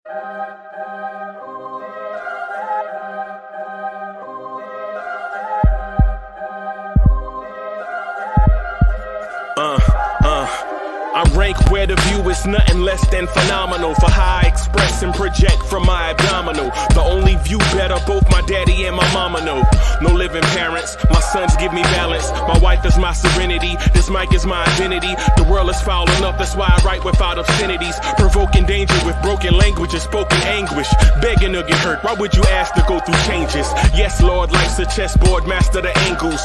I rank where the view is nothing less than phenomenal. For how I express and project from my abdominal. The only view better, both my daddy and my mama know. No living parents, my sons give me balance. My wife is my serenity, this mic is my identity. The world is foul enough, that's why I write without obscenities. Provoking danger with broken language and spoken anguish. Begging to get hurt, why would you ask to go through changes? Yes, Lord, life's a chessboard, master the angles.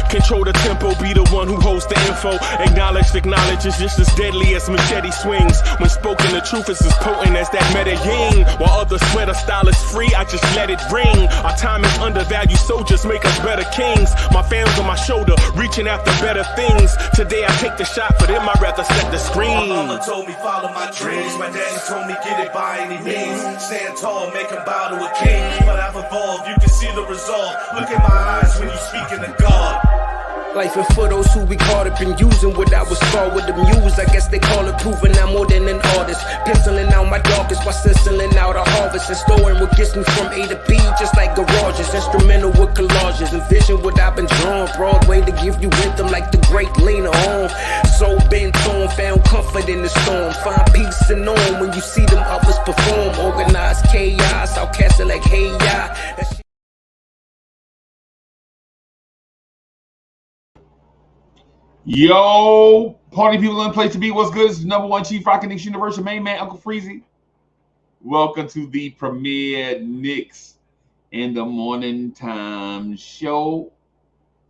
Control the tempo, be the one who holds the info. Acknowledge is just as deadly as machete swings. When spoken, the truth is as potent as that Medellin. While others swear the style is free, I just let it ring. Our time is undervalued, soldiers make us better kings. My fans on my shoulder, reaching after better things. Today I take the shot, for them I'd rather set the screen. My mama told me follow my dreams. My daddy told me get it by any means. Stand tall, make him bow to a king. But I've evolved, you can see the resolve. Look in my eyes when you speaking to God. Life and for those who we caught up in using what I was taught with the muse. I guess they call it proving I'm more than an artist. Penciling out my darkest while sizzling out a harvest. And storing what gets me from A to B, just like garages. Instrumental with collages. Envision what I've been drawing. Broadway to give you rhythm like the great Lena Horne. So bent on, found comfort in the storm. Find peace and on when you see them others perform. Organized chaos, I'll cast it like hey ya. Yo, party people in the place to be. What's good? It's the #1 Chief Rockin' Knicks Universal main man, Uncle Freezy. Welcome to the premier Knicks in the morning time show.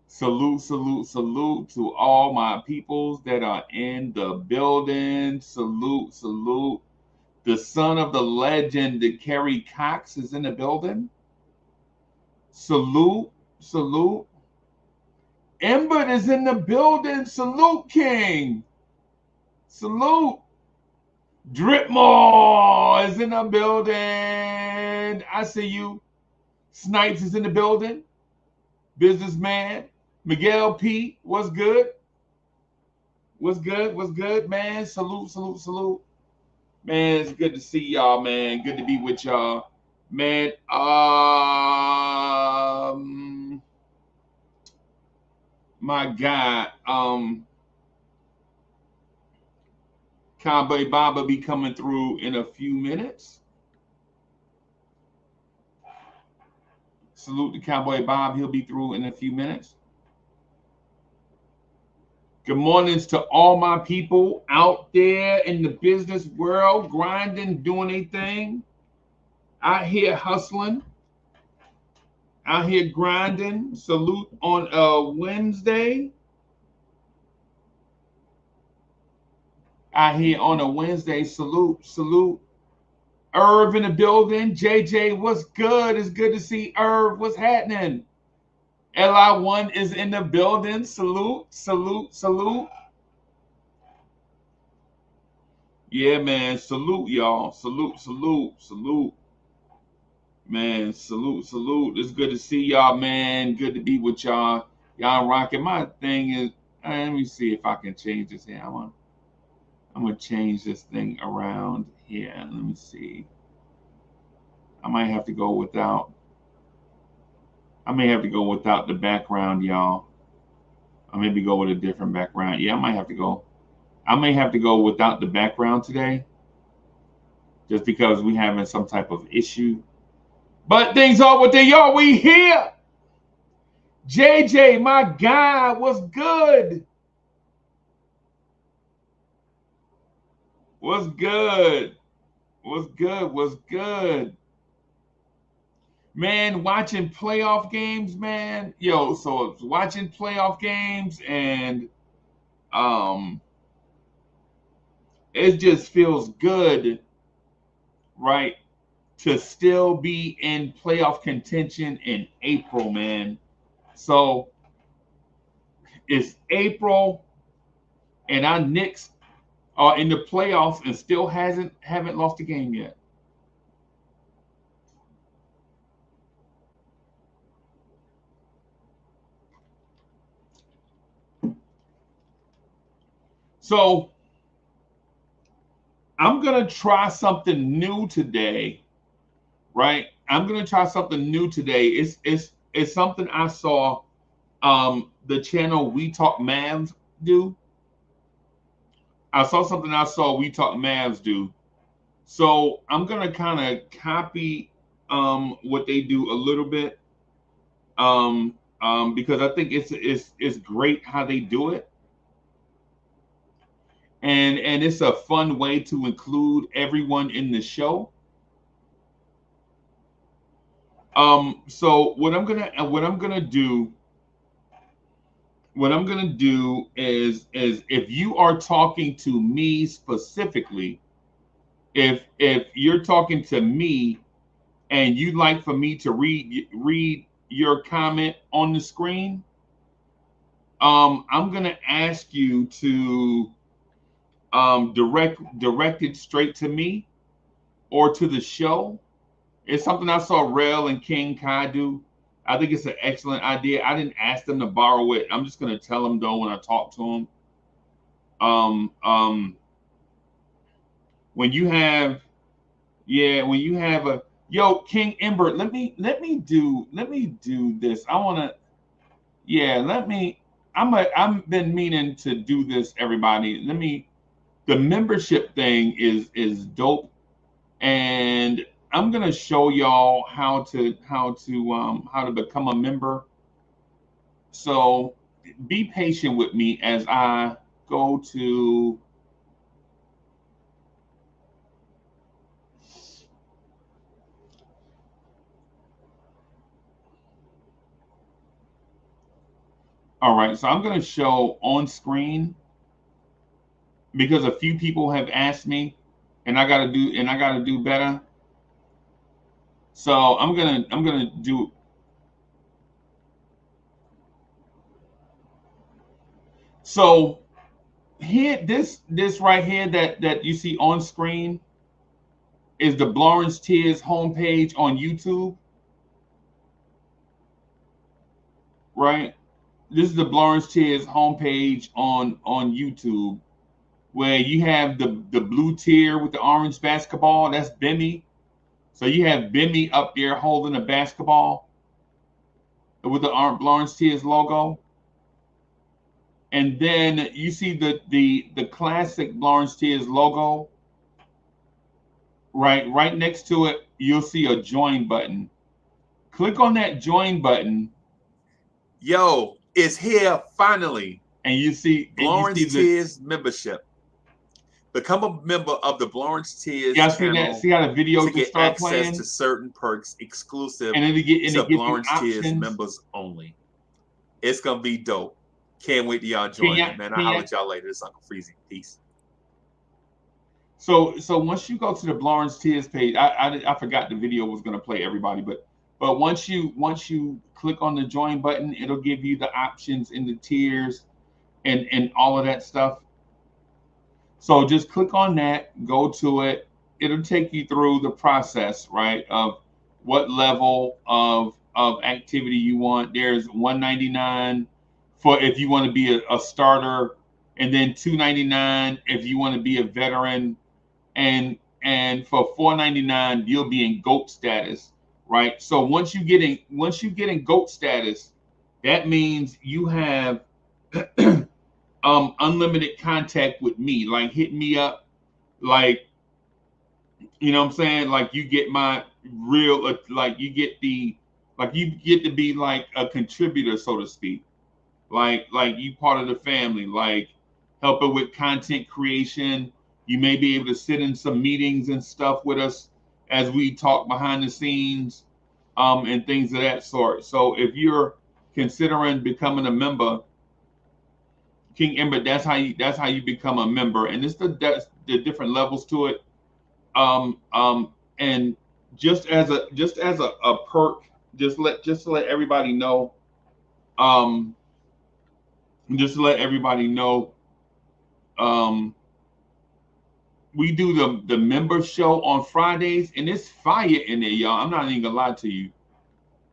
Salute, salute, salute to all my peoples that are in the building. Salute, salute. The son of the legend, the Kerry Cox, is in the building. Salute, salute. Ember is in the building. Salute, King. Salute. Dripmore is in the building. I see you. Snipes is in the building. Businessman. Miguel P. What's good? What's good? What's good, man? Salute, salute, salute. Man, it's good to see y'all, man. Good to be with y'all. Man, my God, Cowboy Bob will be coming through in a few minutes. Salute to Cowboy Bob. He'll be through in a few minutes. Good mornings to all my people out there in the business world, grinding, doing a thing. Out here hustling. Out here grinding. Salute on a Wednesday. Out here on a Wednesday. Salute, salute. Irv in the building. JJ, what's good? It's good to see Irv. What's happening? LI1 is in the building. Salute, salute, salute. Yeah, man. Salute, y'all. Salute, salute, salute. Man, salute, salute. It's good to see y'all, man. Good to be with y'all. Y'all rocking. My thing is, let me see if I can change this here. I'm gonna change this thing around here. Let me see. I might have to go without. I may have to go without the background, y'all. I maybe go with a different background. Yeah, I might have to go. I may have to go without the background today, just because we having some type of issue. But things are what they are. We here. JJ, my guy, what's good? What's good? What's good? What's good? Man, watching playoff games, man. Yo, so watching playoff games and it just feels good, right? To still be in playoff contention in April, man. So it's April, and our Knicks are in the playoffs and still haven't lost a game yet. So I'm gonna try something new today, right? I'm gonna try something new today. It's something I saw the channel We Talk Mavs do. I saw We Talk Mavs do. So I'm gonna kind of copy what they do a little bit. Because I think it's great how they do it. And it's a fun way to include everyone in the show. So what I'm gonna do is if you are talking to me specifically, if you're talking to me and you'd like for me to read your comment on the screen, I'm gonna ask you to direct it straight to me or to the show. It's something I saw Rel and King Kai do. I think it's an excellent idea. I didn't ask them to borrow it. I'm just gonna tell them though when I talk to them. Um, um, when you have, yeah, when you have a yo King Ember, let me do this. I wanna, yeah, let me. I've been meaning to do this. Everybody, let me. The membership thing is dope, and I'm gonna show y'all how to become a member. So be patient with me as I go to. All right, so I'm gonna show on screen because a few people have asked me, and I gotta do better. So I'm gonna do. So here, this right here that you see on screen is the Lawrence Tears homepage on YouTube, right? This is the Lawrence Tears homepage on YouTube, where you have the blue tier with the orange basketball. That's Bimmy. So you have Bimmy up there holding a basketball with the Lawrence Tears logo, and then you see the classic Lawrence Tears logo. Right next to it, you'll see a join button. Click on that join button. Yo, it's here finally. And you see Lawrence Tears membership. Become a member of the Lawrence Tears channel. See how the videos to get start access playing? to certain perks exclusive And then to Lawrence Tears members only. It's gonna be dope. Can't wait to y'all join it, man. I'll holler at y'all later. This is Uncle Freezy. Peace. So once you go to the Lawrence Tears page, I forgot the video was gonna play everybody, but once you click on the join button, it'll give you the options in the tiers and all of that stuff. So just click on that, go to it. It'll take you through the process, right, of what level of activity you want. There's $1.99 for if you want to be a starter, and then $2.99 if you want to be a veteran, and for $4.99 you'll be in GOAT status, right? So once you get in GOAT status, that means you have unlimited contact with me. Like hit me up, like, you know what I'm saying? Like you get my real, like you get to be like a contributor, so to speak. Like you part of the family, like helping with content creation. You may be able to sit in some meetings and stuff with us as we talk behind the scenes, and things of that sort. So if you're considering becoming a member, King Ember, that's how you become a member, and it's the different levels to it. And just as a perk, just to let everybody know, just to let everybody know, we do the member show on Fridays, and it's fire in there, y'all. I'm not even gonna lie to you.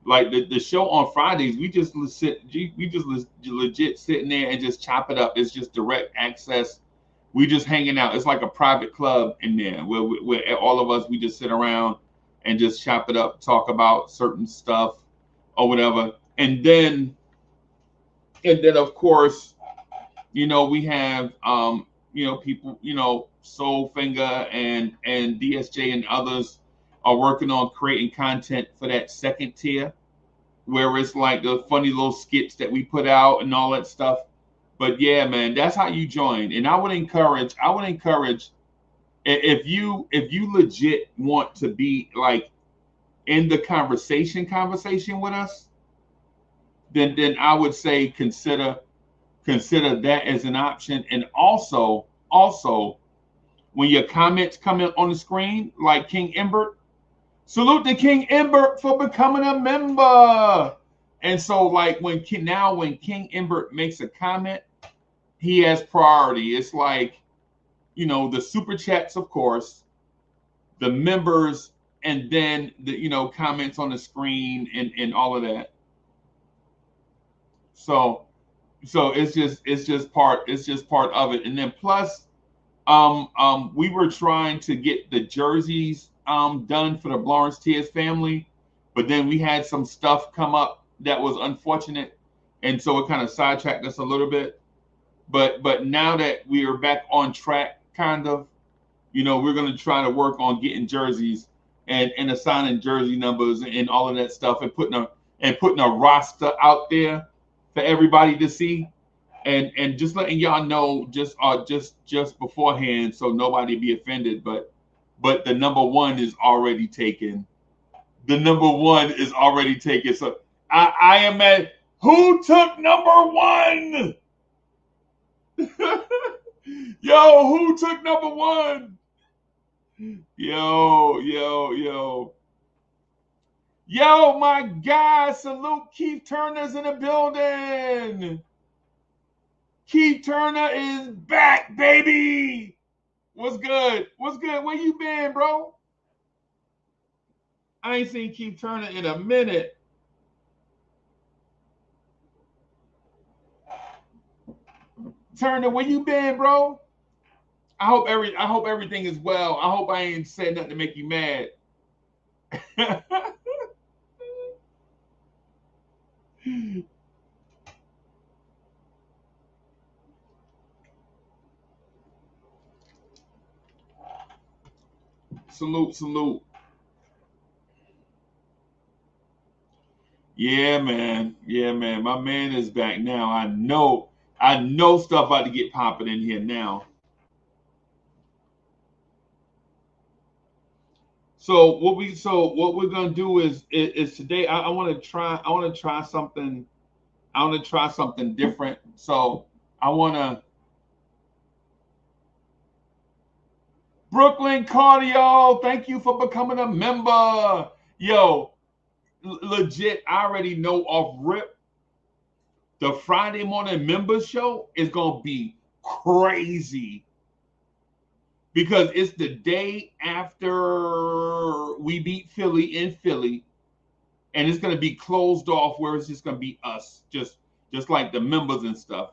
Like the show on Fridays, we just legit sitting there and just chop it up. It's just direct access we just hanging out. It's like a private club in there where all of us, we just sit around and just chop it up, talk about certain stuff or whatever. And then of course, we have people, Soulfinger and DSJ and others are working on creating content for that second tier, where it's like the funny little skits that we put out and all that stuff. But yeah, man, that's how you join. And I would encourage if you legit want to be like in the conversation with us, then I would say consider that as an option. And also when your comments come in on the screen, like King Embert, salute to King Embert for becoming a member. And so like when King Embert makes a comment, he has priority. It's like, the super chats, of course, the members, and then the comments on the screen and all of that. So it's just part of it. And then plus we were trying to get the jerseys done for the Lawrence Tears family, but then we had some stuff come up that was unfortunate, and so it kind of sidetracked us a little bit. But now that we are back on track, kind of, we're going to try to work on getting jerseys and assigning jersey numbers and all of that stuff, and putting a roster out there for everybody to see, and just letting y'all know just beforehand, so nobody be offended. But the number one is already taken. So I am at who took number one. Yo, who took number one? Yo, my guy, salute Keith Turner's in the building. Keith Turner is back, baby. What's good? Where you been, bro? I ain't seen Keith Turner in a minute. Turner, where you been, bro? I hope everything is well. I hope I ain't said nothing to make you mad. Salute. Yeah, man. My man is back now. I know stuff about to get popping in here now. So what we're gonna do is today I want to try something. I want to try something different. So I want to Brooklyn Cardio. Thank you for becoming a member. Yo, legit, I already know off rip. The Friday morning members show is gonna be crazy, because it's the day after we beat Philly in Philly, and it's going to be closed off where it's just going to be us, just like the members and stuff.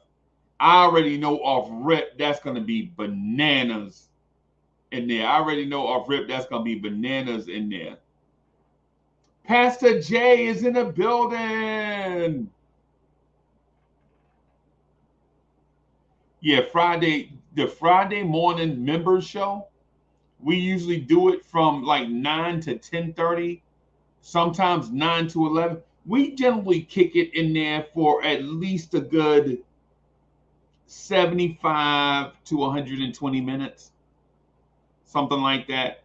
I already know off rip that's going to be bananas in there. Pastor Jay is in the building. Yeah, the Friday morning members show, we usually do it from like 9 to 10:30, sometimes 9 to 11. We generally kick it in there for at least a good 75 to 120 minutes, something like that,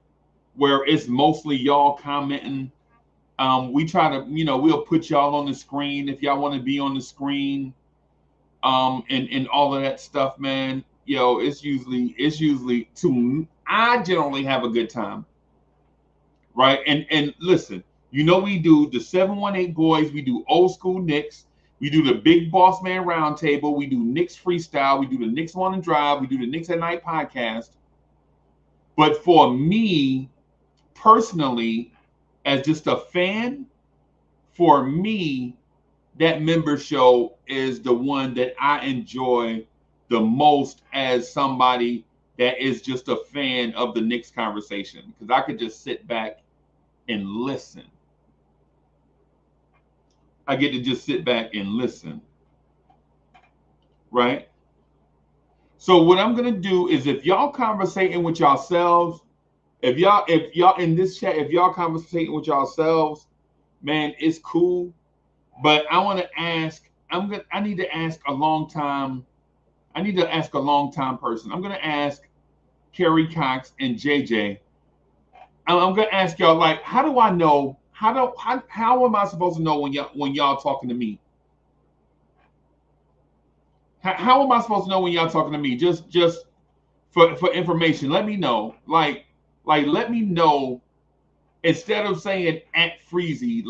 where it's mostly y'all commenting. We try to, we'll put y'all on the screen if y'all want to be on the screen, and all of that stuff, man. Yo, it's usually I generally have a good time, right? And listen, we do the 718 boys, we do old school Knicks, we do the Big Boss Man Roundtable, we do Knicks Freestyle, we do the Knicks Morning Drive, we do the Knicks at Night podcast. But for me personally, as just a fan, for me, that member show is the one that I enjoy the most as somebody that is just a fan of the Knicks conversation, because I could just sit back and listen. I get to just sit back and listen, right? So what I'm gonna do is, if y'all conversating with yourselves, if y'all in this chat, if y'all conversating with yourselves, man, it's cool. But I want to ask. I need to ask a long time. I need to ask a long time person. I'm gonna ask Kerry Cox and JJ. I'm gonna ask y'all, like, how do I know? How am I supposed to know when y'all talking to me? How am I supposed to know when y'all talking to me? Just for information, let me know. Like let me know, instead of saying at Freezy.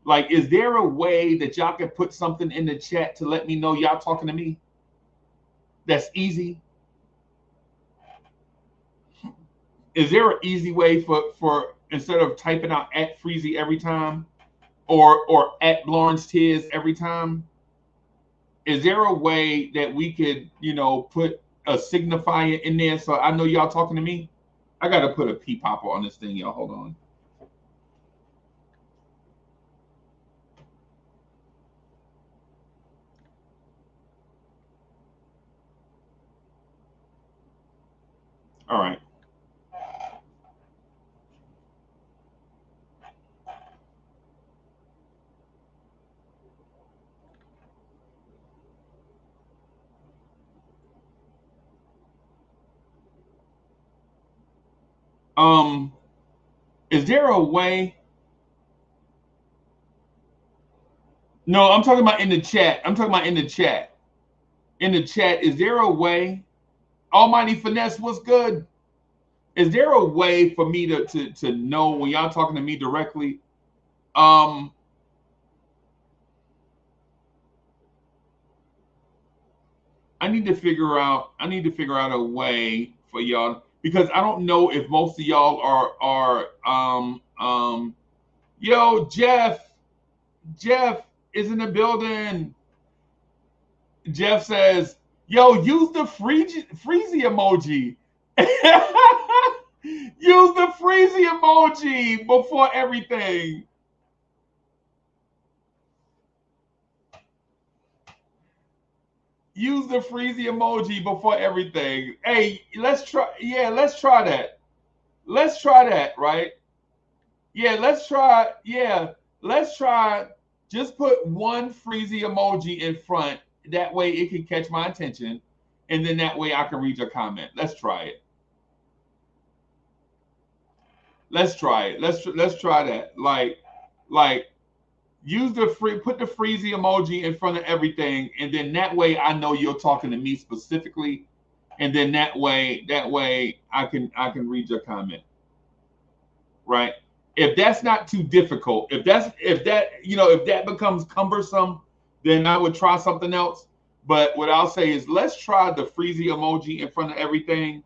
Like, is there a way that y'all can put something in the chat to let me know y'all talking to me? That's easy. Is there an easy way for instead of typing out at Freezy every time, or at Lawrence Tiz every time? Is there a way that we could, put a signifier in there so I know y'all talking to me? I gotta put a P popper on this thing, y'all. Hold on. All right. Is there a way? No, I'm talking about in the chat. In the chat, is there a way? Almighty Finesse, what's good? Is there a way for me to know when y'all talking to me directly? I need to figure out a way for y'all, because I don't know if most of y'all are yo, Jeff is in the building. Jeff says, yo, use the freezy emoji. Use the freezy emoji before everything. Use the freezy emoji before everything. Hey, let's try that. Let's try that, right? Yeah, let's try. Just put one freezy emoji in front. That way it can catch my attention. And then that way I can read your comment. Let's try it. Let's try it. Let's try that. Like use put the freezy emoji in front of everything, and then that way I know you're talking to me specifically, and then that way I can read your comment. Right? If that's not too difficult, if that becomes cumbersome, then I would try something else. But what I'll say is, let's try the freezy emoji in front of everything.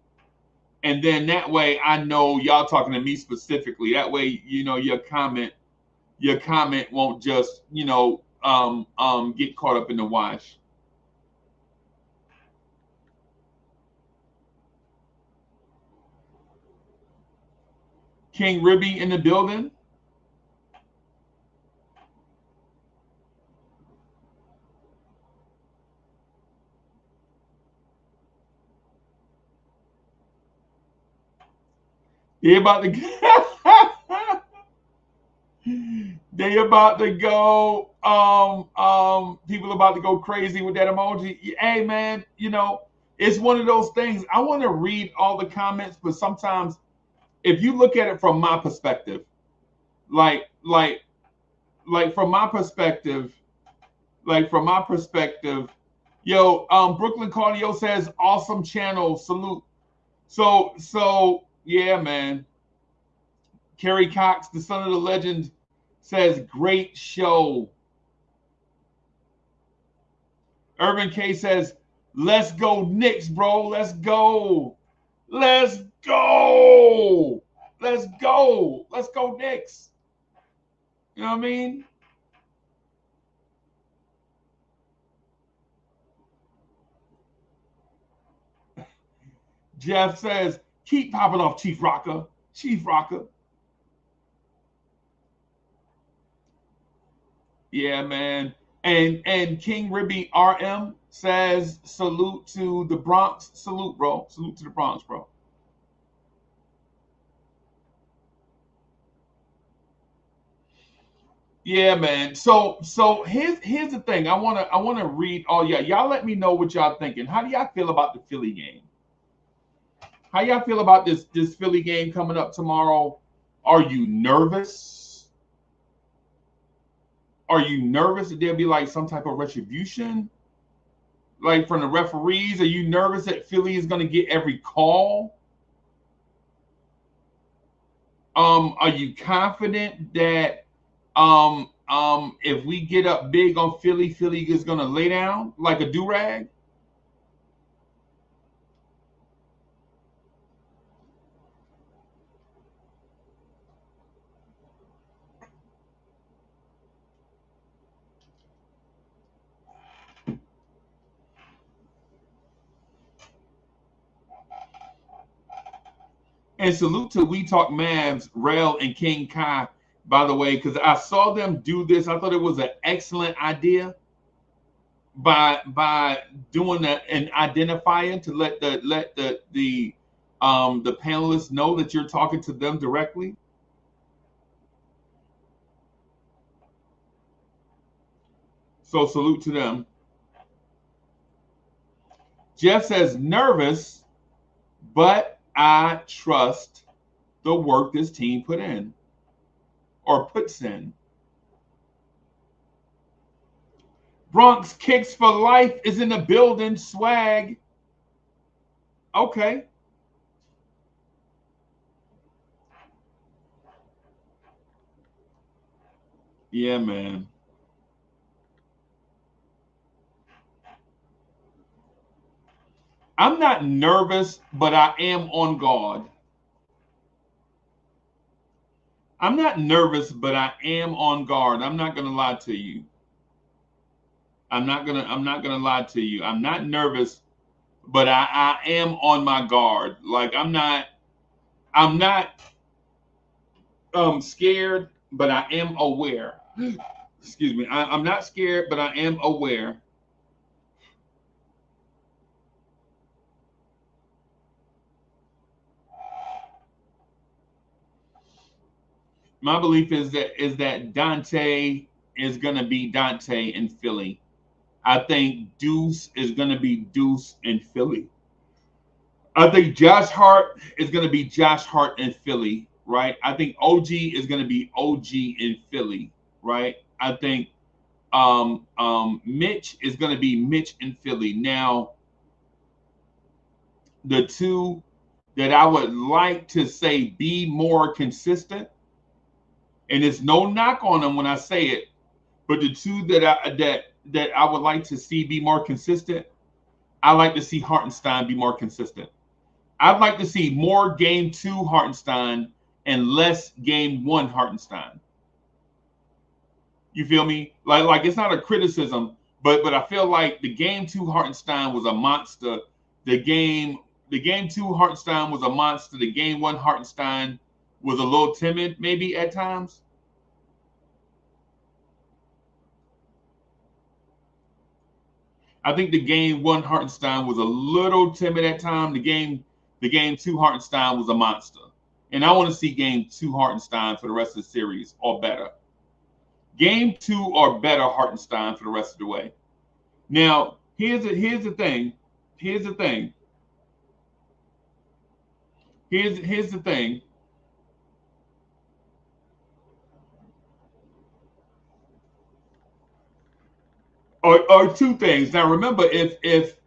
And then that way I know y'all talking to me specifically. That way, your comment won't just, get caught up in the wash. King Ribby in the building. They about to go. People about to go crazy with that emoji. Hey, man, it's one of those things. I want to read all the comments, but sometimes if you look at it from my perspective, like from my perspective, yo, Brooklyn Cardio says, awesome channel, salute. So yeah, man. Kerry Cox, the son of the legend, says, great show. Urban K says, let's go Knicks, bro. Let's go. Let's go. Let's go. Let's go Knicks. You know what I mean? Jeff says, keep popping off, Chief Rocker. Chief Rocker. Yeah, man. And King Ribby RM says, salute to the Bronx. Salute, bro. Salute to the Bronx, bro. Yeah, man. So here's the thing. I wanna read all y'all let me know what y'all thinking. How do y'all feel about the Philly game? How y'all feel about this Philly game coming up tomorrow? Are you nervous? Are you nervous that there'll be like some type of retribution? Like from the referees? Are you nervous that Philly is gonna get every call? Are you confident that if we get up big on Philly, Philly is gonna lay down like a do-rag? And salute to We Talk Mavs, Rel, and King Kai, by the way, because I saw them do this. I thought it was an excellent idea by doing an identifier to let the panelists know that you're talking to them directly. So salute to them. Jeff says nervous, but I trust the work this team put in or puts in. Bronx Kicks for Life is in the building. Swag. Okay. Yeah, man. I'm not nervous, but I am on guard. I'm not nervous, but I am on guard. I'm not gonna lie to you. I'm not gonna lie to you. I'm not nervous, but I am on my guard. Like I'm not scared, but I am aware. Excuse me. I'm not scared, but I am aware. My belief is that Dante is gonna be Dante in Philly. I think Deuce is gonna be Deuce in Philly. I think Josh Hart is gonna be Josh Hart in Philly, right? I think OG is gonna be OG in Philly, right? I think Mitch is gonna be Mitch in Philly. Now, the two that I would like to say be more consistent, and it's no knock on them when I say it, but the two that I would like to see be more consistent, I like to see Hartenstein be more consistent. I'd like to see more game 2 Hartenstein and less game 1 Hartenstein. You feel me? Like it's not a criticism, but I feel like the game 2 Hartenstein was a monster. The game 2 Hartenstein was a monster. The game 1 Hartenstein was a little timid, maybe at times. I think the game 1 Hartenstein was a little timid at times. The game 2 Hartenstein was a monster. And I want to see game 2 Hartenstein for the rest of the series or better. Game 2 or better Hartenstein for the rest of the way. Now, here's the thing. Here's the thing. Or two things. Now remember, if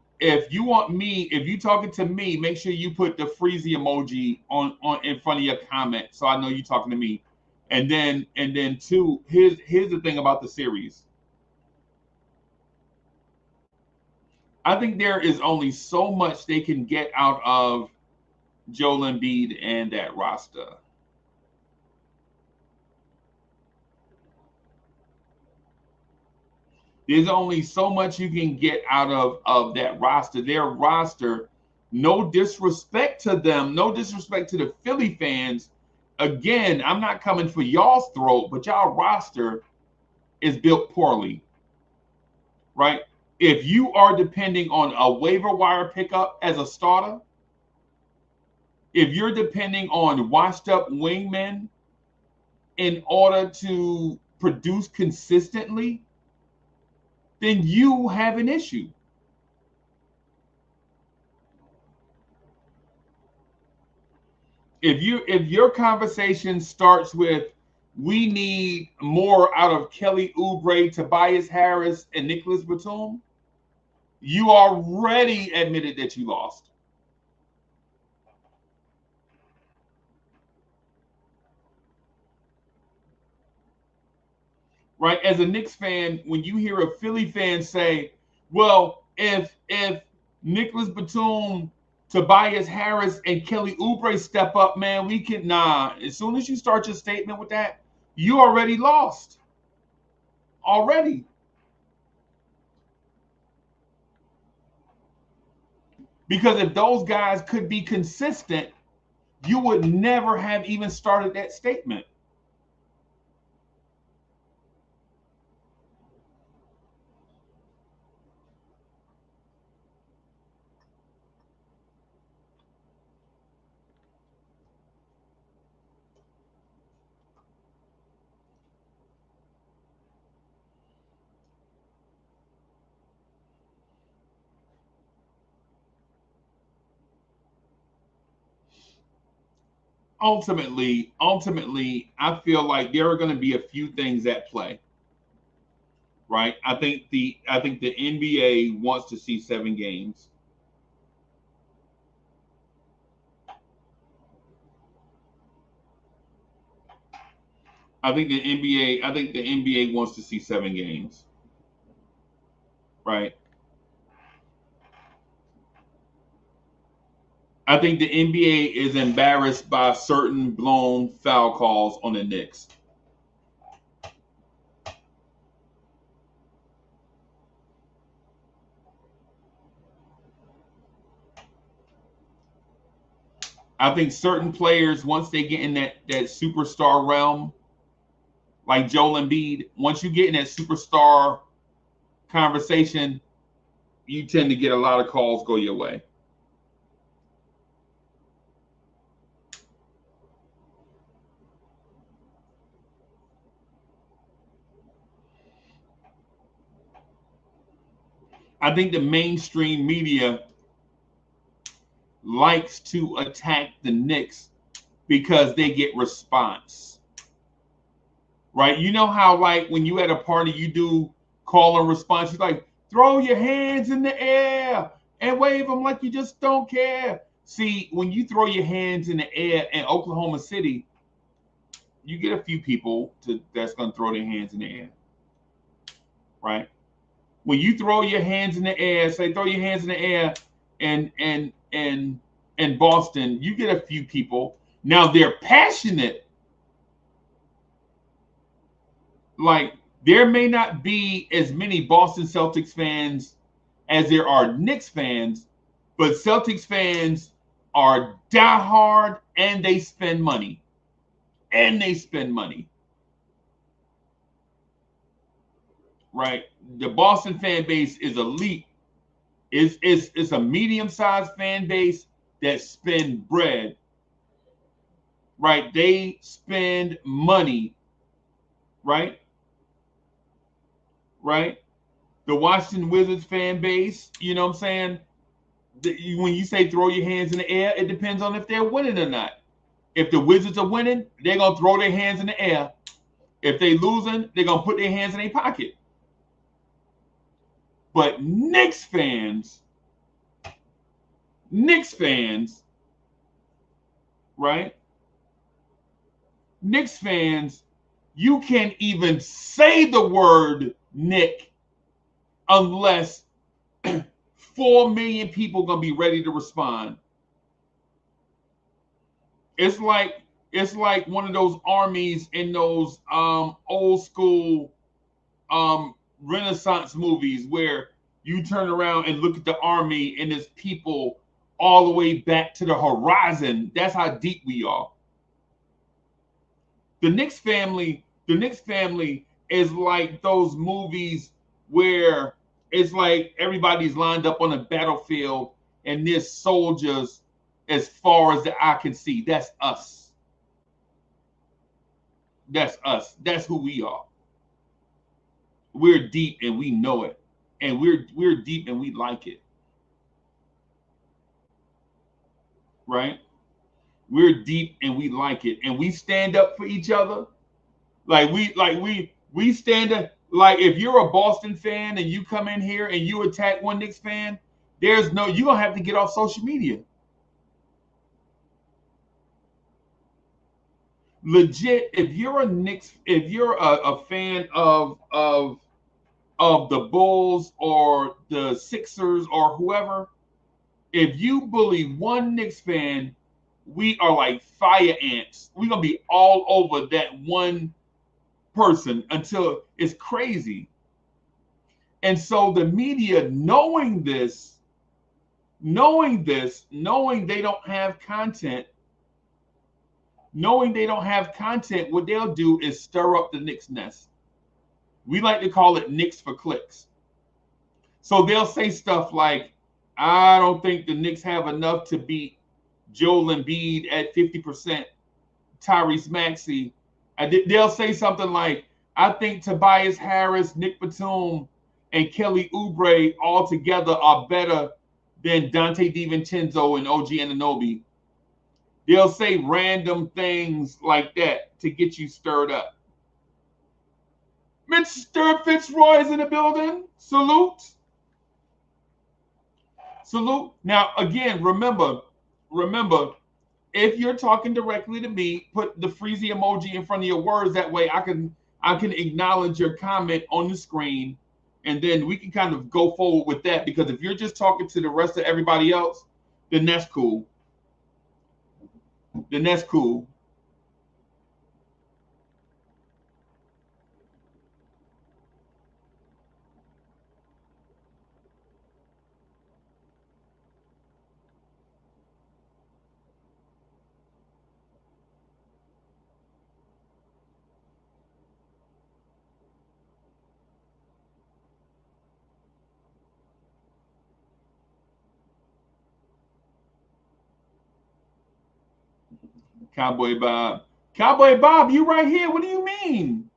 you want me, if you talking to me, make sure you put the freezy emoji on in front of your comment so I know you talking to me. And then two, here's the thing about the series. I think there is only so much they can get out of Joel Embiid and that roster. There's only so much you can get out of that roster. Their roster No disrespect to them, no disrespect to the Philly fans. Again, I'm not coming for y'all's throat, but y'all roster is built poorly, right? If you are depending on a waiver wire pickup as a starter, if you're depending on washed up wingmen in order to produce consistently, then you have an issue. If your conversation starts with, we need more out of Kelly Oubre, Tobias Harris, and Nicholas Batum, you already admitted that you lost. Right? As a Knicks fan, when you hear a Philly fan say, well, if Nicholas Batum, Tobias Harris, and Kelly Oubre step up, man, we can, nah. As soon as you start your statement with that, you already lost. Already. Because if those guys could be consistent, you would never have even started that statement. Ultimately, I feel like there are going to be a few things at play. Right? I think the NBA wants to see 7 games. I think the NBA wants to see 7 games. Right? I think the NBA is embarrassed by certain blown foul calls on the Knicks. I think certain players, once they get in that superstar realm, like Joel Embiid, once you get in that superstar conversation, you tend to get a lot of calls go your way. I think the mainstream media likes to attack the Knicks because they get response. Right? You know how, like, when you at a party, you do call and response. You're like, throw your hands in the air and wave them like you just don't care. See, when you throw your hands in the air in Oklahoma City, you get a few people that's going to throw their hands in the air. Right? When you throw your hands in the air, say throw your hands in the air in Boston, you get a few people. Now they're passionate. Like, there may not be as many Boston Celtics fans as there are Knicks fans, but Celtics fans are diehard and they spend money. Right? The Boston fan base is elite. It's a medium-sized fan base that spend bread. Right? They spend money. Right? Right? The Washington Wizards fan base, you know what I'm saying? When you say throw your hands in the air, it depends on if they're winning or not. If the Wizards are winning, they're going to throw their hands in the air. If they're losing, they're going to put their hands in their pocket. But Knicks fans, right? Knicks fans, you can't even say the word Nick unless 4 million people gonna be ready to respond. It's like one of those armies in those old school Renaissance movies where you turn around and look at the army and there's people all the way back to the horizon. That's how deep we are. The Knicks family is like those movies where it's like everybody's lined up on a battlefield and there's soldiers as far as the eye can see. That's us. That's us. That's who we are. We're deep and we know it. And we're deep and we like it. Right? We're deep and we like it. And we stand up for each other. We stand up. Like if you're a Boston fan and you come in here and you attack one Knicks fan, you're gonna have to get off social media. Legit, if you're a fan of the Bulls or the Sixers or whoever, if you bully one Knicks fan, we are like fire ants. We're gonna be all over that one person until it's crazy. And so the media, knowing they don't have content, what they'll do is stir up the Knicks nest. We like to call it Knicks for clicks. So they'll say stuff like, I don't think the Knicks have enough to beat Joel Embiid at 50%, Tyrese Maxey. They'll say something like, I think Tobias Harris, Nick Batum, and Kelly Oubre all together are better than Dante DiVincenzo and OG Anunoby. They'll say random things like that to get you stirred up. Mr. Fitzroy is in the building. Salute. Now, again, remember, if you're talking directly to me, put the freezy emoji in front of your words. That way I can acknowledge your comment on the screen, and then we can kind of go forward with that. Because if you're just talking to the rest of everybody else, then that's cool. Cowboy Bob, you right here. What do you mean?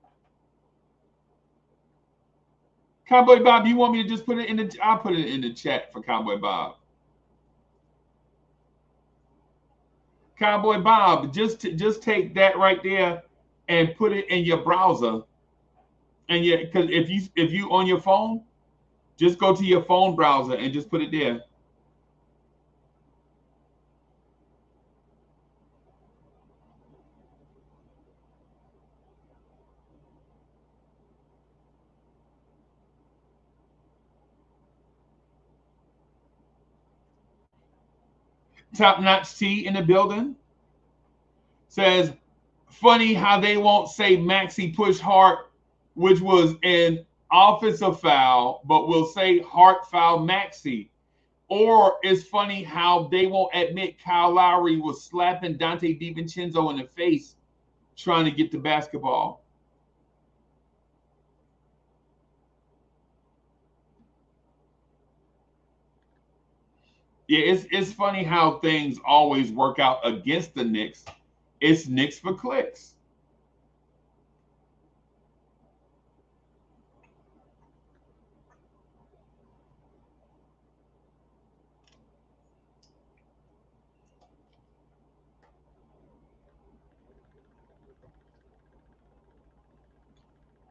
Cowboy Bob, you want me to just put it in the? I'll put it in the chat for Cowboy Bob. Cowboy Bob, just take that right there and put it in your browser. And because if you on your phone, just go to your phone browser and just put it there. Top Notch T in the building says, funny how they won't say Maxey pushed Hart, which was an offensive foul, but will say Hart fouled Maxey. Or it's funny how they won't admit Kyle Lowry was slapping Dante DiVincenzo in the face trying to get the basketball. Yeah, it's funny how things always work out against the Knicks. It's Knicks for clicks.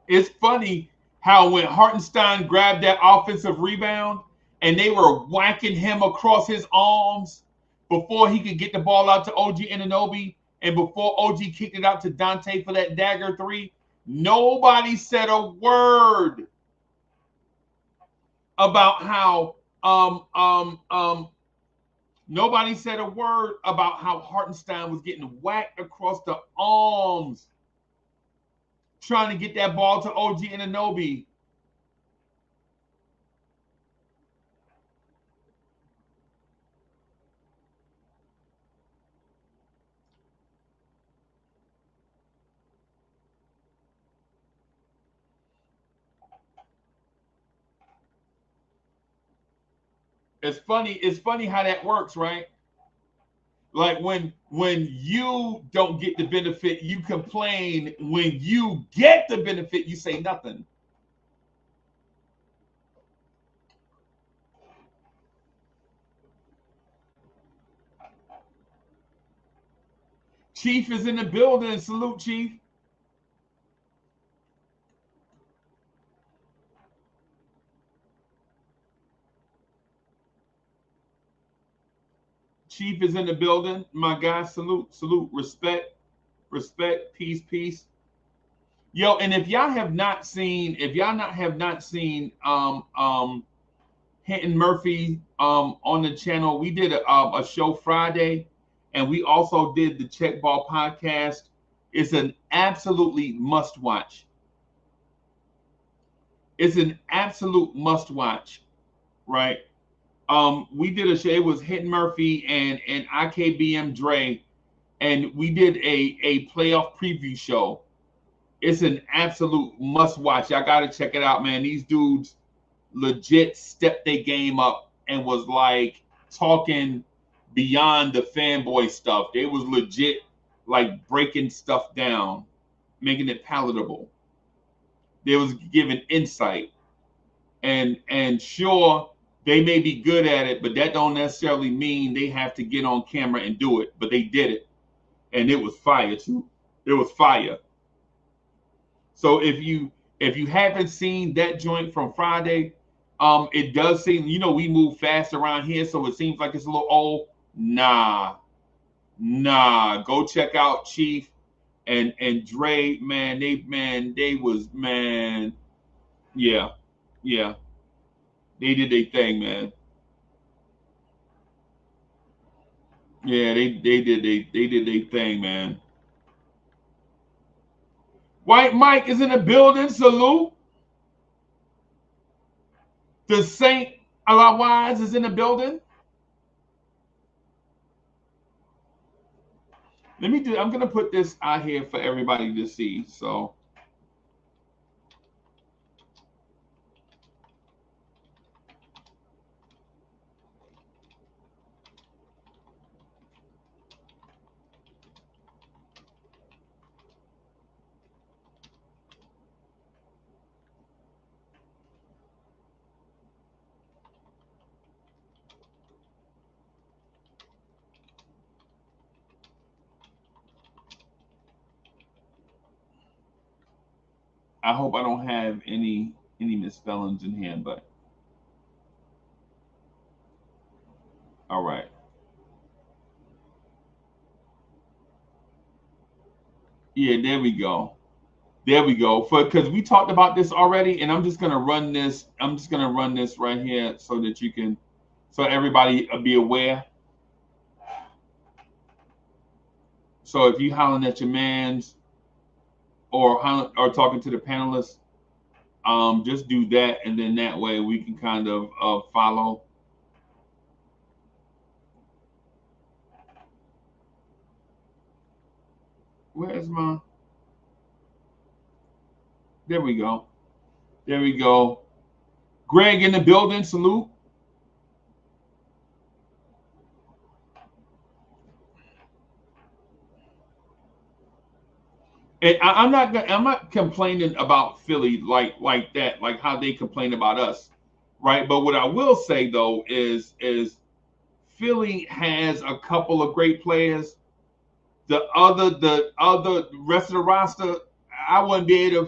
It's funny how when Hartenstein grabbed that offensive rebound and they were whacking him across his arms before he could get the ball out to OG Anunoby and before OG kicked it out to Dante for that dagger three, nobody said a word about how nobody said a word about how Hartenstein was getting whacked across the arms trying to get that ball to OG Anunoby. It's funny how that works, right? Like when you don't get the benefit, you complain. When you get the benefit, you say nothing. Chief is in the building. Salute, Chief. Chief is in the building. My guy, salute, salute, respect, respect, peace, peace. Yo, and if y'all have not seen, Hinton Murphy on the channel, we did a show Friday, and we also did the Check Ball podcast. It's an absolutely must watch. It's an absolute must watch, right? We did a show. It was Hinton Murphy and IKBM Dre, and we did a playoff preview show. It's an absolute must watch. I gotta check it out, man. These dudes legit stepped their game up and was like talking beyond the fanboy stuff. They was legit like breaking stuff down, making it palatable. They was giving insight, and sure, they may be good at it, but that don't necessarily mean they have to get on camera and do it. But they did it, and it was fire too. It was fire. So if you haven't seen that joint from Friday, it does seem, we move fast around here, so it seems like it's a little old. Nah. Go check out Chief and Dre, man. They was, yeah. They did their thing, man. Yeah, they did their thing, man. White Mike is in the building. Salute. The Saint Alawise is in the building. I'm gonna put this out here for everybody to see. So I hope I don't have any misspellings in here, but all right. Yeah, there we go. Because we talked about this already, and I'm just gonna run this right here so that so everybody be aware. So if you hollering at your mans or talking to the panelists, just do that, and then that way we can kind of follow. Where's my? There we go. Greg in the building. Salute. And I'm not complaining about Philly like that, like how they complain about us, right? But what I will say though is Philly has a couple of great players. The rest of the roster, I wouldn't be able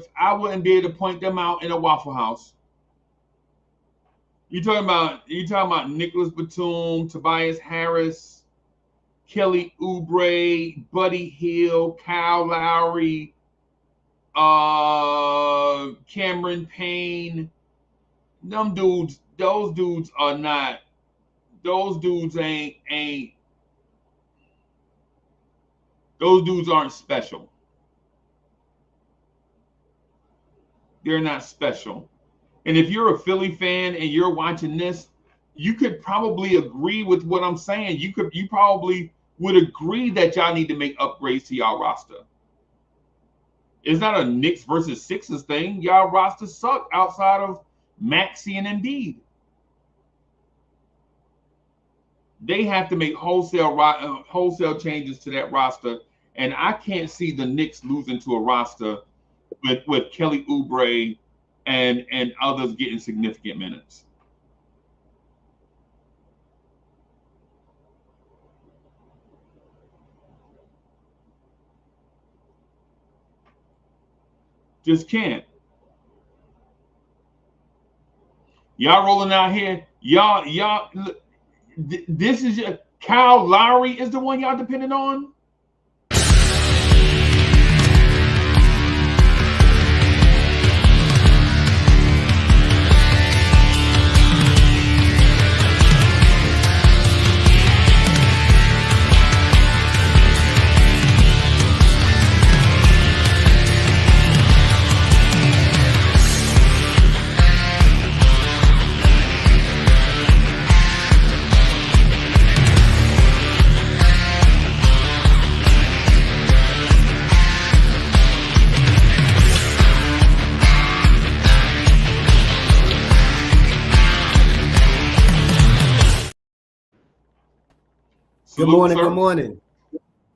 to point them out in a Waffle House. You talking about Nicholas Batum, Tobias Harris, Kelly Oubre, Buddy Hield, Kyle Lowry, Cameron Payne. Those dudes are not. Those dudes ain't. Those dudes aren't special. They're not special. And if you're a Philly fan and you're watching this, you could probably agree with what I'm saying. You probably would agree that y'all need to make upgrades to y'all roster. It's not a Knicks versus Sixers thing. Y'all roster suck outside of Maxey and Embiid. they have to make wholesale changes to that roster, and I can't see the Knicks losing to a roster with Kelly Oubre and others getting significant minutes. Just can't. Y'all rolling out here. Y'all. This is Kyle Lowry is the one y'all depending on. Good morning. Good morning.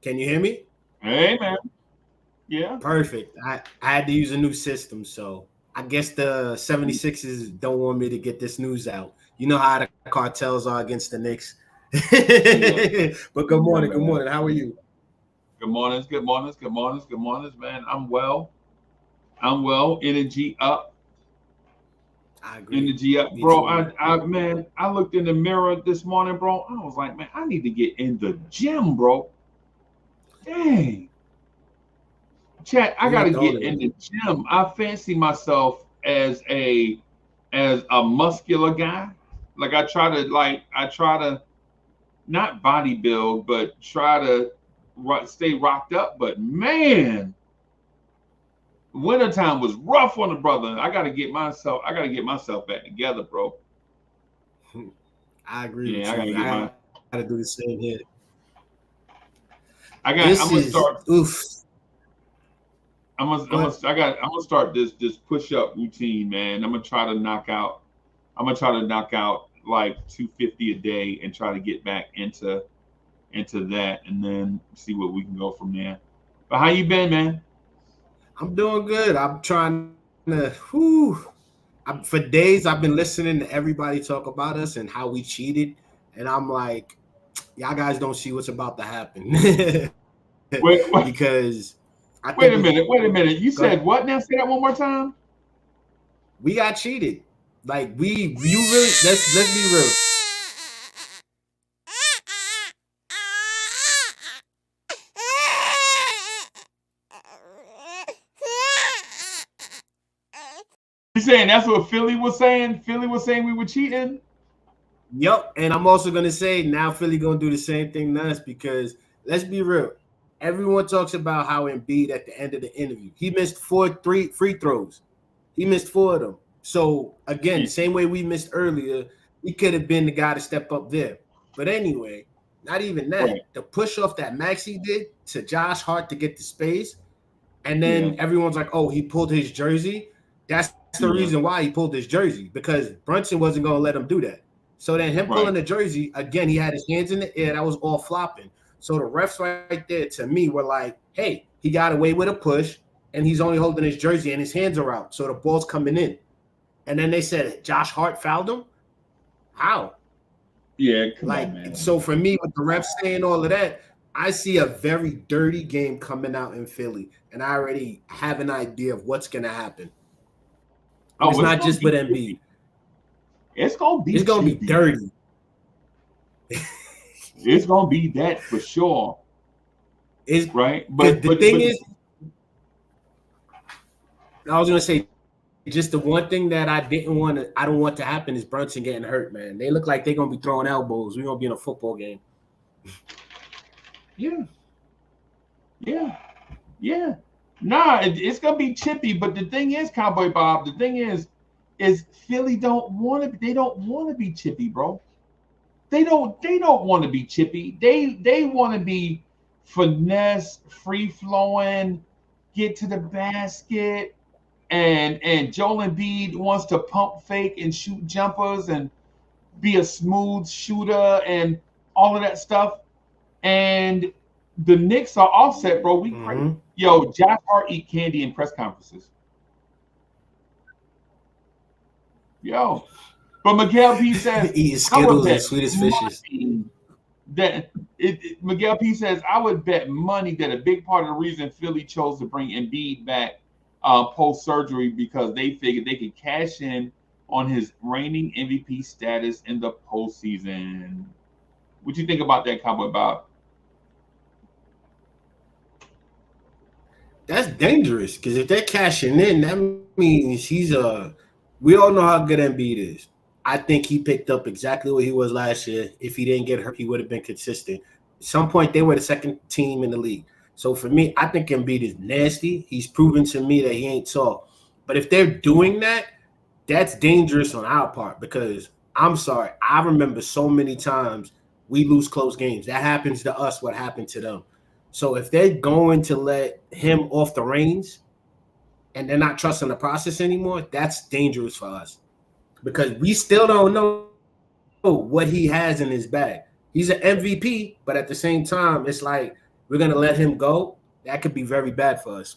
Can you hear me? Hey, man. Yeah. Perfect. I had to use a new system, so I guess the 76ers don't want me to get this news out. You know how the cartels are against the Knicks. But good morning. Good morning. How are you? Good mornings. Good mornings. Good mornings. Good mornings, man. I'm well. Energy up. I agree. Energy up, bro. I looked in the mirror this morning, bro. I was like, man, I need to get in the gym, bro. Dang. Chat, I gotta get in the gym. I fancy myself as a muscular guy. Like I try to not bodybuild, but try to stay rocked up. But man, wintertime was rough on the brother. I gotta get myself back together, bro. I agree with you. I gotta do the same here. I'm gonna start this push-up routine, man. I'm gonna try to knock out like 250 a day and try to get back into that, and then see what we can go from there. But how you been, man? I'm doing good. I'm trying to. For days, I've been listening to everybody talk about us and how we cheated, and I'm like, y'all guys don't see what's about to happen. Because wait a minute. You said what now? Say that one more time. We got cheated. Like you really let's be real. You saying that's what Philly was saying? Philly was saying we were cheating? Yep. And I'm also gonna say now Philly gonna do the same thing to us, because let's be real. Everyone talks about how Embiid at the end of the interview, he missed 4 free throws. He missed 4 of them. So again, same way we missed earlier, he could have been the guy to step up there. But anyway, not even that. Right. The push off that Maxey did to Josh Hart to get the space, and then everyone's like, oh, he pulled his jersey. That's the reason why he pulled his jersey, because Brunson wasn't going to let him do that. So then him pulling the jersey, again, he had his hands in the air. That was all flopping. So the refs right there to me were like, hey, he got away with a push, and he's only holding his jersey and his hands are out. So the ball's coming in. And then they said Josh Hart fouled him. How? Yeah, come on, man. So for me, with the refs saying all of that, I see a very dirty game coming out in Philly, and I already have an idea of what's going to happen. It's not just with Embiid. It's gonna be dirty. It's gonna be that for sure. It's right. But the thing is, I was gonna say, just the one thing that I don't want to happen is Brunson getting hurt, man. They look like they're gonna be throwing elbows. We're gonna be in a football game. Yeah. Nah, it's gonna be chippy. But the thing is, Cowboy Bob, the thing is Philly don't want to be chippy, bro. They don't want to be chippy. They want to be finesse, free flowing, get to the basket, and Joel Embiid wants to pump fake and shoot jumpers and be a smooth shooter and all of that stuff, and the Knicks are offset, bro. Yo, Josh Hart eat candy in press conferences. Yo, but Miguel P says eating Skittles and Swedish fishes. Miguel P says I would bet money that a big part of the reason Philly chose to bring Embiid back post surgery because they figured they could cash in on his reigning MVP status in the postseason. What you think about that, Cowboy Bob? That's dangerous because if they're cashing in, that means he's we all know how good Embiid is. I think he picked up exactly what he was last year. If he didn't get hurt, he would have been consistent. At some point, they were the second team in the league. So for me, I think Embiid is nasty. He's proven to me that he ain't soft. But if they're doing that, that's dangerous on our part because I'm sorry. I remember so many times we lose close games. That happens to us, what happened to them. So if they're going to let him off the reins and they're not trusting the process anymore, that's dangerous for us because we still don't know what he has in his bag. He's an MVP, but at the same time, it's like we're going to let him go. That could be very bad for us.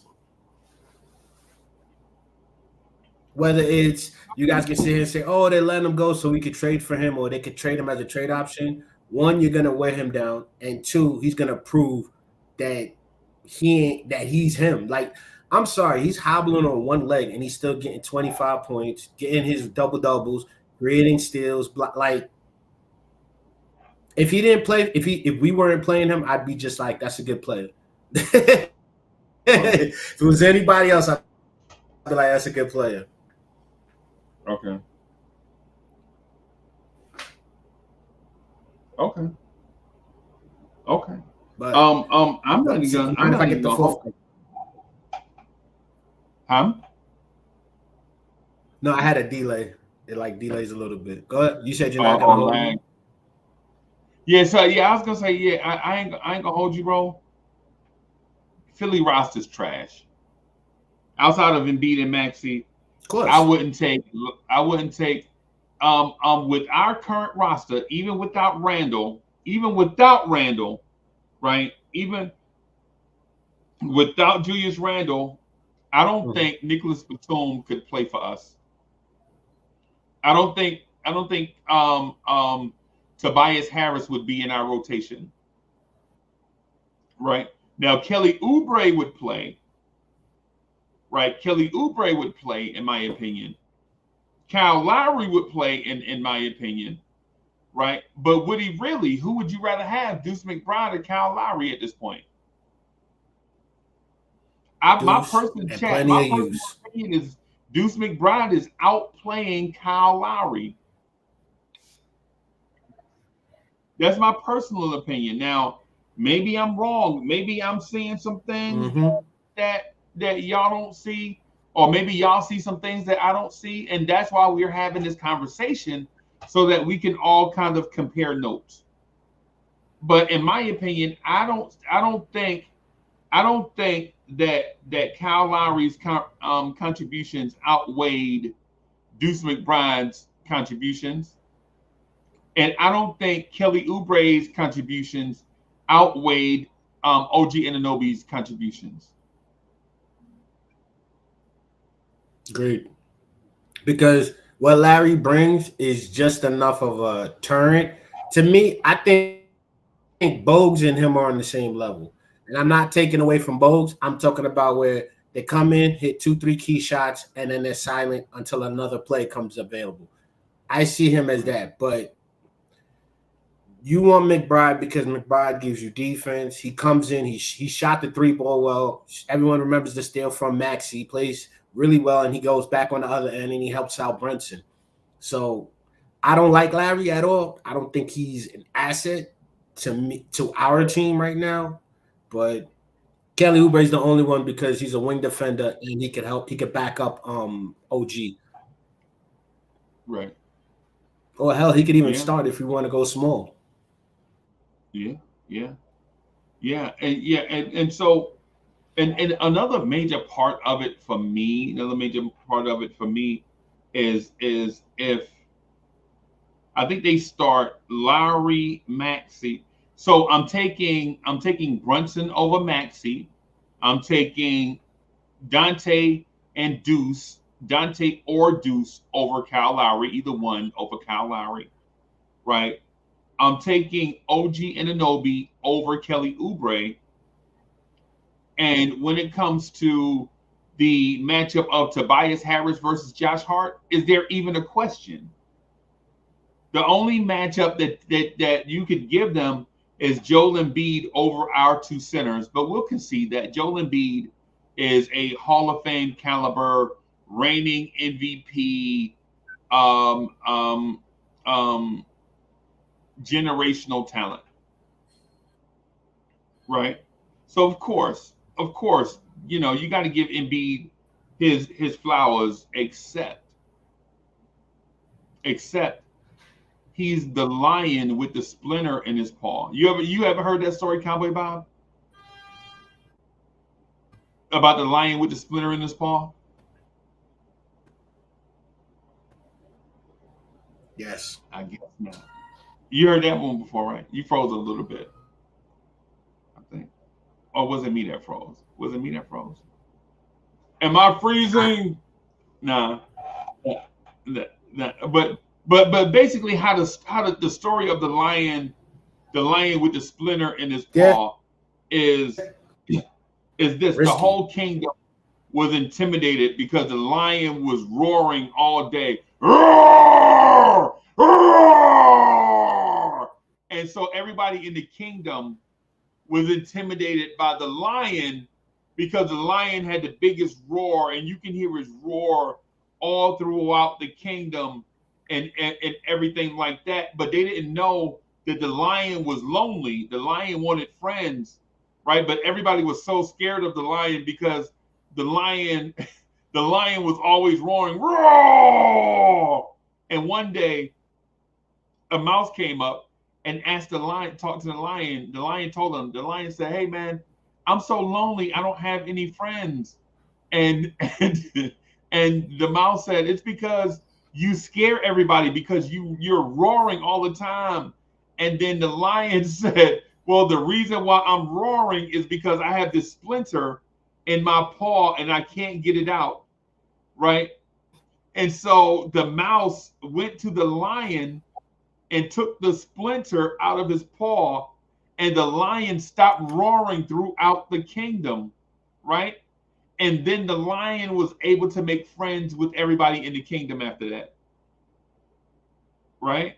Whether it's you guys can sit here and say, oh, they're letting him go so we could trade for him or they could trade him as a trade option. One, you're going to wear him down. And two, he's going to prove that he's him. Like, I'm sorry, he's hobbling on one leg and he's still getting 25 points, getting his double-doubles, creating steals. Like, if he didn't play, if we weren't playing him, I'd be just like, that's a good player. If it was anybody else, I'd be like, that's a good player. Okay. But I'm not even gonna. I get the fourth. Huh? No, I had a delay. It like delays a little bit. Go ahead. You said you're not gonna hold me. Yeah, so I was gonna say, I ain't gonna hold you, bro. Philly roster's trash. Outside of Embiid and Maxey, of course, I wouldn't take. With our current roster, even without Randall, right? Even without Julius Randle, I don't think Nicholas Batum could play for us. I don't think Tobias Harris would be in our rotation. Right? Now Kelly Oubre would play. Right? Kelly Oubre would play, in my opinion. Kyle Lowry would play, in my opinion. Right? But would he really? Who would you rather have, Deuce McBride or Kyle Lowry at this point? My personal opinion is Deuce McBride is outplaying Kyle Lowry. That's my personal opinion. Now, maybe I'm wrong. Maybe I'm seeing some things that y'all don't see, or maybe y'all see some things that I don't see, and that's why we're having this conversation so that we can all kind of compare notes. But in my opinion, I don't think that Kyle Lowry's contributions outweighed Deuce McBride's contributions. And I don't think Kelly Oubre's contributions outweighed OG Anunoby's contributions. Great. Because what Larry brings is just enough of a turn. To me, I think Bogues and him are on the same level. And I'm not taking away from Bogues. I'm talking about where they come in, hit 2-3 key shots, and then they're silent until another play comes available. I see him as that. But you want McBride because McBride gives you defense. He comes in, he shot the 3-ball well. Everyone remembers the steal from Maxey. He plays really well, and he goes back on the other end, and he helps out Brunson. So I don't like Larry at all. I don't think he's an asset to our team right now. But Kelly Oubre is the only one because he's a wing defender, and he could help. He could back up OG. Right. Or hell, he could even start if we want to go small. And so another major part of it for me is if I think they start Lowry, Maxey. So I'm taking Brunson over Maxey. I'm taking Dante and Deuce, Dante or Deuce over Kyle Lowry, either one over Kyle Lowry, right? I'm taking OG Anunoby over Kelly Oubre. And when it comes to the matchup of Tobias Harris versus Josh Hart, is there even a question? The only matchup that you could give them is Joel Embiid over our two centers, but we'll concede that Joel Embiid is a Hall of Fame caliber, reigning MVP, generational talent, right? So of course, you know, you got to give Embiid his flowers, except he's the lion with the splinter in his paw. You ever heard that story, Cowboy Bob? About the lion with the splinter in his paw? Yes. I guess not. You heard that one before, right? You froze a little bit, I think. Or was it me that froze? Was it me that froze? Am I freezing? Nah. But basically, how the story of the lion with the splinter in his paw is this: Risky. The whole kingdom was intimidated because the lion was roaring all day, roar, roar! And so everybody in the kingdom was intimidated by the lion because the lion had the biggest roar, and you can hear his roar all throughout the kingdom and everything like that. But they didn't know that the lion was lonely. The lion wanted friends, right? But everybody was so scared of the lion because the lion was always roaring, roar! And one day, a mouse came up and asked the lion, talked to the lion. The lion told him, the lion said, "Hey man, I'm so lonely, I don't have any friends." And the mouse said, "It's because you scare everybody because you're roaring all the time." And then the lion said, "Well, the reason why I'm roaring is because I have this splinter in my paw and I can't get it out." Right? And so the mouse went to the lion and took the splinter out of his paw, and the lion stopped roaring throughout the kingdom, right? And then the lion was able to make friends with everybody in the kingdom after that, right?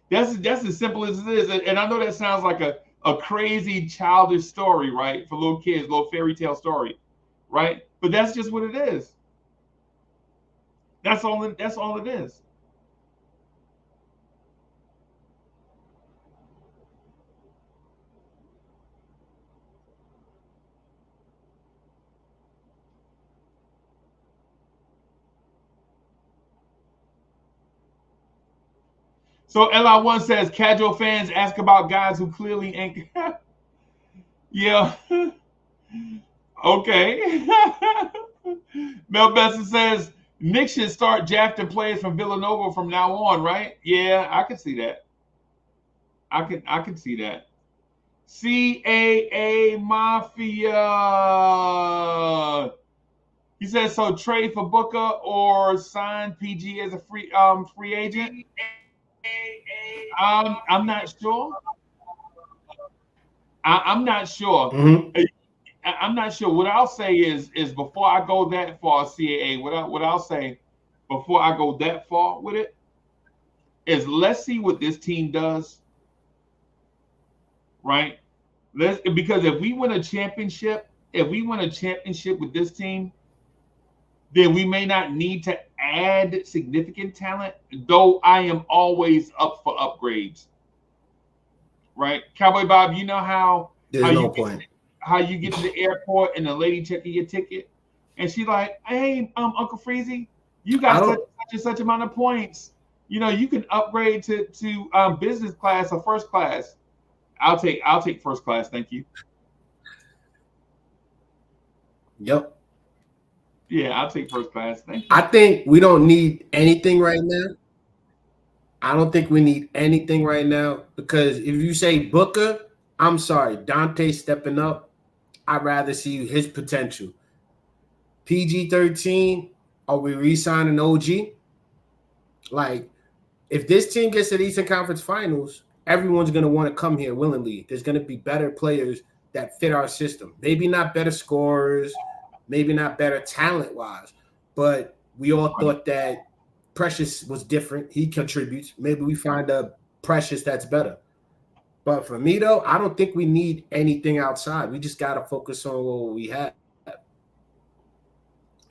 That's as simple as it is. And I know that sounds like a crazy childish story, right? For little kids, little fairy tale story, right? But that's just what it is. That's all it is. So LI1 says casual fans ask about guys who clearly ain't. Yeah. Okay. Mel Besson says Knicks should start drafting players from Villanova from now on, right? Yeah, I can see that. I can see that. CAA Mafia. He says so. Trade for Booker or sign PG as a free agent. I'm not sure. I'm not sure. Mm-hmm. I'm not sure. What I'll say is before I go that far, CAA, what I'll say before I go that far with it is let's see what this team does, right? Because if we win a championship with this team, then we may not need to add significant talent, though I am always up for upgrades. Right? Cowboy Bob, you know how you get to the airport and the lady checking your ticket, and she's like, "Hey, Uncle Freezy, you got such and such amount of points. You know, you can upgrade to business class or first class." I'll take first class, thank you. Yep. Yeah, I'll take first class, thank you. I think we don't need anything right now. I don't think we need anything right now because if you say Booker, I'm sorry, Dante stepping up. I'd rather see his potential. PG-13, are we re-signing OG? Like, if this team gets to the Eastern Conference Finals, everyone's going to want to come here willingly. There's going to be better players that fit our system. Maybe not better scorers, maybe not better talent-wise, but we all thought that Precious was different. He contributes. Maybe we find a Precious that's better. But for me, though, I don't think we need anything outside. We just got to focus on what we have.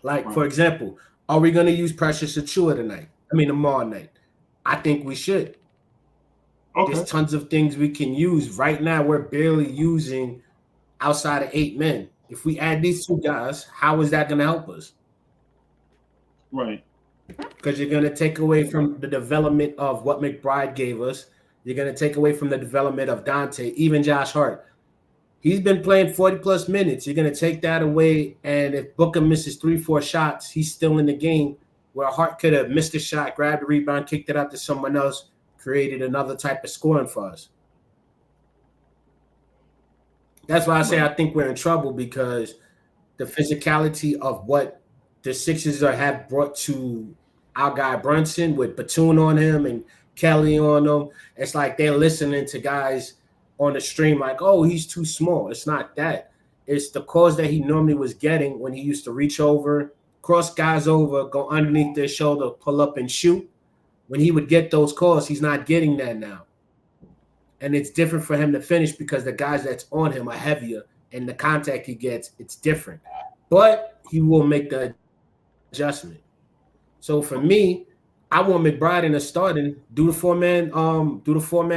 Like, for example, are we going to use Precious Achua tonight? I mean, tomorrow night. I think we should. Okay. There's tons of things we can use. Right now, we're barely using outside of 8 men. If we add these 2 guys, how is that going to help us? Right. Because you're going to take away from the development of what McBride gave us. You're going to take away from the development of Dante, even Josh Hart. He's been playing 40-plus minutes. You're going to take that away, and if Booker misses 3-4 shots, he's still in the game, where Hart could have missed a shot, grabbed a rebound, kicked it out to someone else, created another type of scoring for us. That's why I say I think we're in trouble, because the physicality of what the Sixers have brought to our guy Brunson with Batum on him and Kelly on him, it's like they're listening to guys on the stream like, oh, he's too small. It's not that. It's the calls that he normally was getting when he used to reach over, cross guys over, go underneath their shoulder, pull up and shoot. When he would get those calls, he's not getting that now. And it's different for him to finish because the guys that's on him are heavier, and the contact he gets, it's different. But he will make the adjustment. So for me, I want McBride in the starting, do the four-man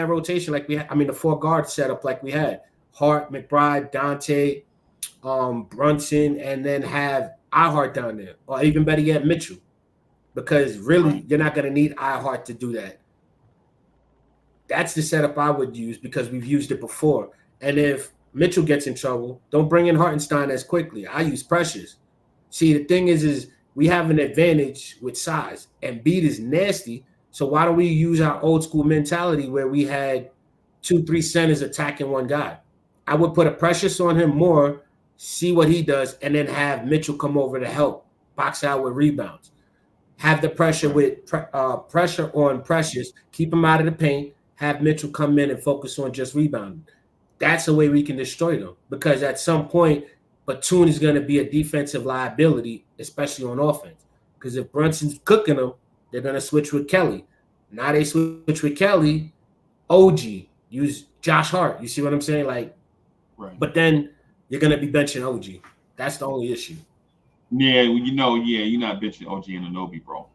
rotation like we had. I mean, the 4-guard setup like we had. Hart, McBride, Dante, Brunson, and then have iHart down there, or even better yet, Mitchell. Because really, you're not going to need iHart to do that. That's the setup I would use because we've used it before. And if Mitchell gets in trouble, don't bring in Hartenstein as quickly. I use Precious. See, the thing is we have an advantage with size. Embiid is nasty, so why don't we use our old school mentality where we had 2-3 centers attacking one guy? I would put a Precious on him more, see what he does, and then have Mitchell come over to help, box out with rebounds. Have the pressure with pressure on Precious, keep him out of the paint, have Mitchell come in and focus on just rebounding. That's the way we can destroy them, because at some point, Batum is going to be a defensive liability, especially on offense. Because if Brunson's cooking them, they're going to switch with Kelly. Now they switch with Kelly, OG, use Josh Hart. You see what I'm saying? Like, but then you're going to be benching OG. That's the only issue. Yeah, well, you're not benching OG Anunoby, bro.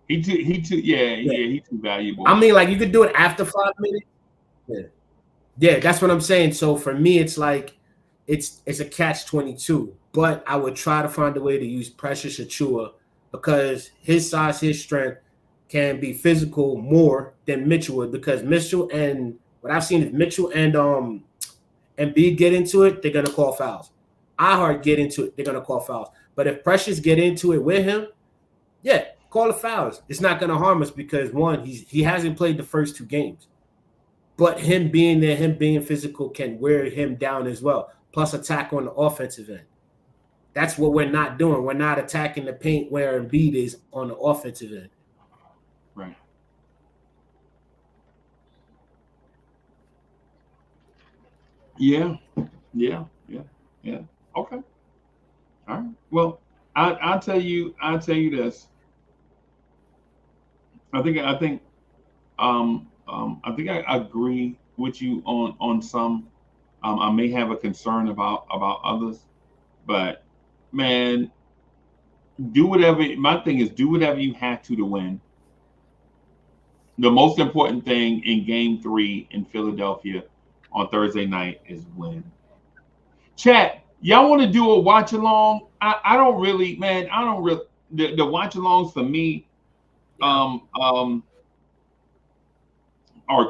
He too valuable. I mean, like, you could do it after 5 minutes. Yeah, that's what I'm saying. So for me, it's like it's a catch-22. But I would try to find a way to use Precious Achua because his size, his strength can be physical more than Mitchell would. Because Mitchell and what I've seen is Mitchell and Embiid get into it, they're gonna call fouls. iHart get into it, they're gonna call fouls. But if Precious get into it with him, yeah, call the fouls. It's not gonna harm us because one, he hasn't played the first 2 games. But him being there, him being physical can wear him down as well. Plus attack on the offensive end. That's what we're not doing. We're not attacking the paint where Embiid is on the offensive end. Right. Yeah. Okay. All right. Well, I'll tell you this. I think I agree with you on some. I may have a concern about others, but man, do whatever. My thing is, do whatever you have to win. The most important thing in Game 3 in Philadelphia on Thursday night is win. Chat, y'all want to do a watch along? I don't really, man. I don't really. The watch alongs for me, are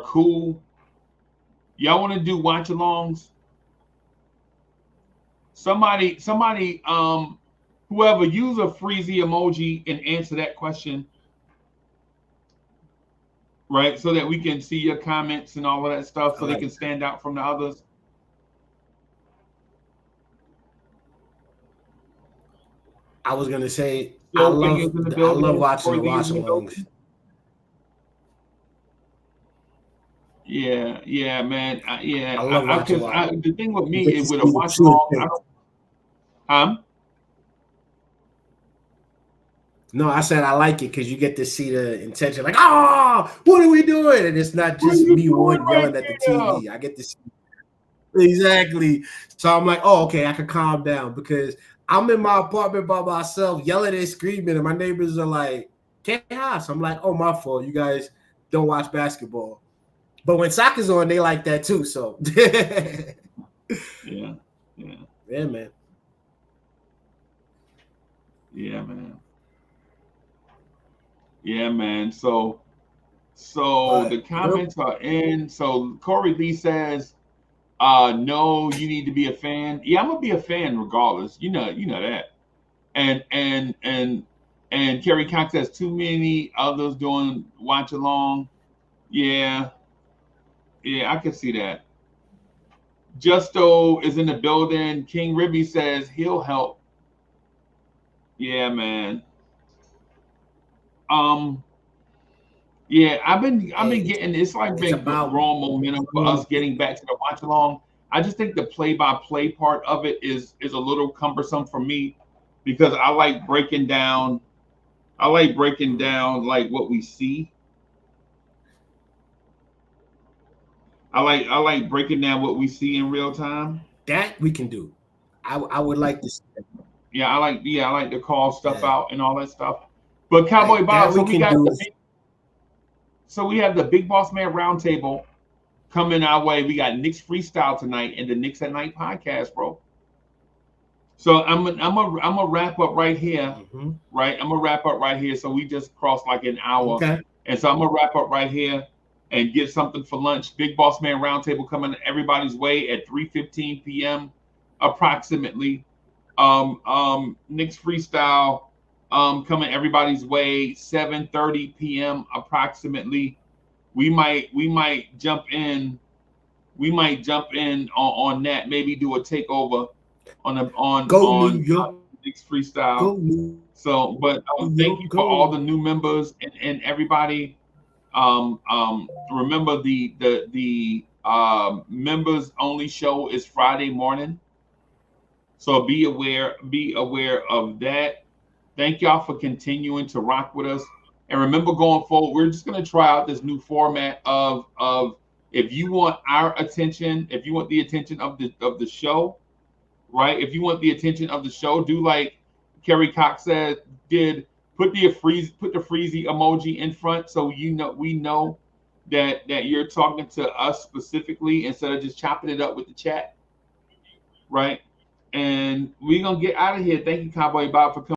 cool. Y'all want to do watch alongs? Somebody, whoever, use a freezy emoji and answer that question. right? So that we can see your comments and all of that stuff, so they can that. stand out from the others. I was gonna say I So King is in the love building. watching the Corey Lee is watch in the alongs. building. Yeah, man. I love watching The thing with me get to is see with a the watch true along, I intent. don't. No, I said I like it because you get to see the intention. Like, oh, what are we doing? And it's not What are just you me doing one right yelling at the there? TV. I get to see exactly. So I'm like, oh, okay, I can calm down because I'm in my apartment by myself, yelling and screaming, and my neighbors are like, chaos. I'm like, oh, my fault. You guys don't watch basketball. But when soccer's on, they like that too. So Yeah. yeah, man. Yeah, man. Yeah, man. So the comments are in. So Corey Lee says, no, you need to be a fan. Yeah, I'm gonna be a fan regardless. You know that. And Kerry Cox has too many others doing watch along. Yeah, I can see that. Justo is in the building. King Ribby says he'll help. Yeah, man. Yeah, I've been getting it's like It's been about growing momentum for us getting back to the watch along. I just think the play by play part of it is a little cumbersome for me because I like breaking down like what we see. I like breaking down what we see in real time. that we can do. I would like to see that. Yeah, I like to call stuff out and all that stuff. But Cowboy Like, Bob, that we can do. So we have the Big Boss Man Roundtable coming our way. We got Knicks Freestyle tonight and the Knicks at Night podcast, bro. So I'm gonna wrap up right here, right? I'm gonna wrap up right here. So we just crossed like an hour, Okay. and so I'm gonna wrap up right here and get something for lunch. Big Boss Man Roundtable coming everybody's way at 3:15 p.m. approximately. Knicks Freestyle coming everybody's way 7:30 p.m. approximately. We might jump in. We might jump in on that. Maybe do a takeover on New York. Knicks Freestyle. Go New So, but thank you for all the new members and everybody. Remember the members only show is Friday morning. So be aware of that. Thank y'all for continuing to rock with us. And remember, going forward, we're just going to try out this new format of if you want our attention, if you want the attention of the show, right? If you want the attention of the show, do like Kerry Cox did, put the freezy emoji in front so we know that you're talking to us specifically instead of just chopping it up with the chat, right? And we're gonna get out of here. Thank you, Cowboy Bob, for coming.